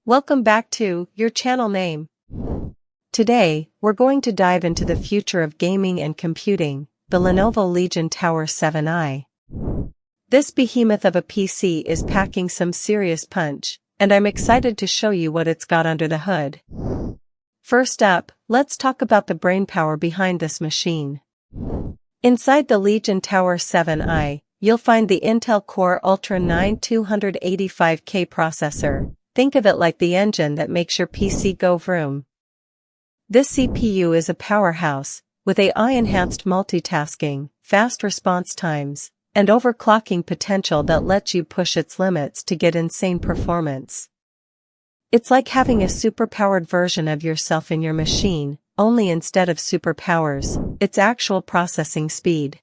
Welcome back to your channel name. Today, we're going to dive into the future of gaming and computing, the Lenovo Legion Tower 7i. This behemoth of a PC is packing some serious punch, and I'm excited to show you what it's got under the hood. First up, let's talk about the brainpower behind this machine. Inside the Legion Tower 7i, you'll find the Intel Core Ultra 9 285K processor. Think of it like the engine that makes your PC go vroom. This CPU is a powerhouse, with AI-enhanced multitasking, fast response times, and overclocking potential that lets you push its limits to get insane performance. It's like having a super-powered version of yourself in your machine, only instead of superpowers, it's actual processing speed.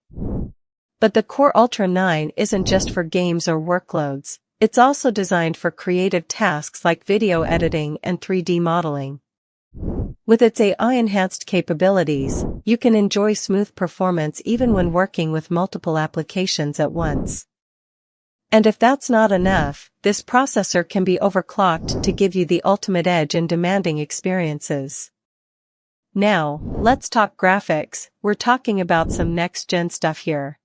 But the Core Ultra 9 isn't just for games or workloads. It's also designed for creative tasks like video editing and 3D modeling. With its AI-enhanced capabilities, you can enjoy smooth performance even when working with multiple applications at once. And if that's not enough, this processor can be overclocked to give you the ultimate edge in demanding experiences. Now, let's talk graphics. We're talking about some next-gen stuff here.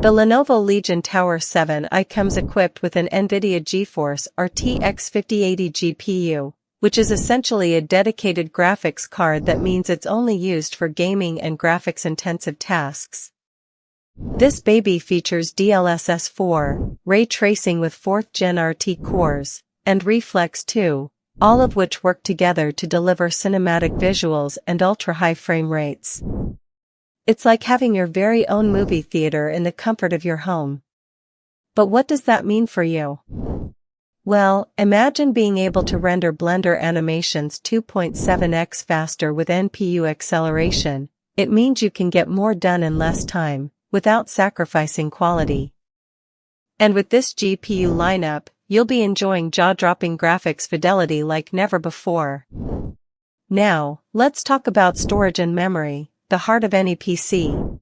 The Lenovo Legion Tower 7i comes equipped with an NVIDIA GeForce RTX 5080 GPU, which is essentially a dedicated graphics card that means it's only used for gaming and graphics-intensive tasks. This baby features DLSS 4, ray tracing with 4th Gen RT cores, and Reflex 2, all of which work together to deliver cinematic visuals and ultra-high frame rates. It's like having your very own movie theater in the comfort of your home. But what does that mean for you? Well, imagine being able to render Blender animations 2.7x faster with NPU acceleration. It means you can get more done in less time, without sacrificing quality. And with this GPU lineup, you'll be enjoying jaw-dropping graphics fidelity like never before. Now, let's talk about storage and memory, the heart of any PC.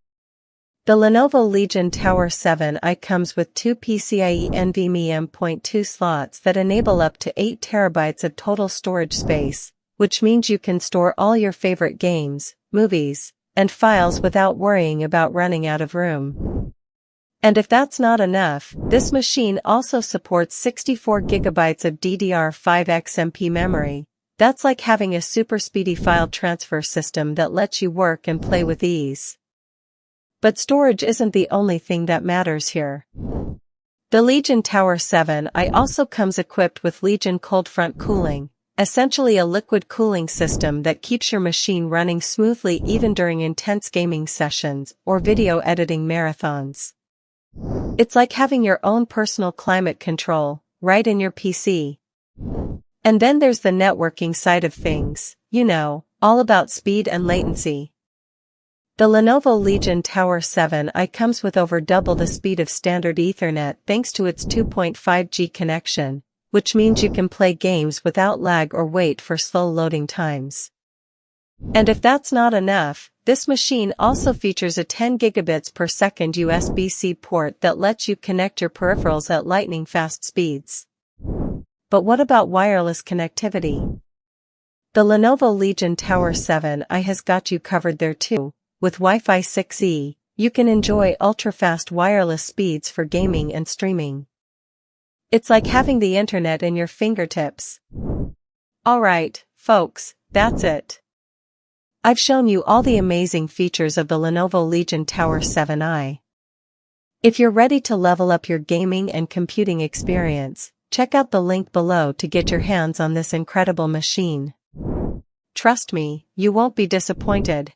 The Lenovo Legion Tower 7i comes with two PCIe NVMe M.2 slots that enable up to 8 TB of total storage space, which means you can store all your favorite games, movies, and files without worrying about running out of room. And if that's not enough, this machine also supports 64 GB of DDR5 XMP memory. That's like having a super speedy file transfer system that lets you work and play with ease. But storage isn't the only thing that matters here. The Legion Tower 7i also comes equipped with Legion Coldfront Cooling, essentially a liquid cooling system that keeps your machine running smoothly even during intense gaming sessions or video editing marathons. It's like having your own personal climate control, right in your PC. And then there's the networking side of things, all about speed and latency. The Lenovo Legion Tower 7i comes with over double the speed of standard Ethernet thanks to its 2.5G connection, which means you can play games without lag or wait for slow loading times. And if that's not enough, this machine also features a 10 gigabits per second USB-C port that lets you connect your peripherals at lightning-fast speeds. But what about wireless connectivity? The Lenovo Legion Tower 7i has got you covered there too. With Wi-Fi 6E, you can enjoy ultra-fast wireless speeds for gaming and streaming. It's like having the internet in your fingertips. Alright, folks, that's it. I've shown you all the amazing features of the Lenovo Legion Tower 7i. If you're ready to level up your gaming and computing experience, check out the link below to get your hands on this incredible machine. Trust me, you won't be disappointed.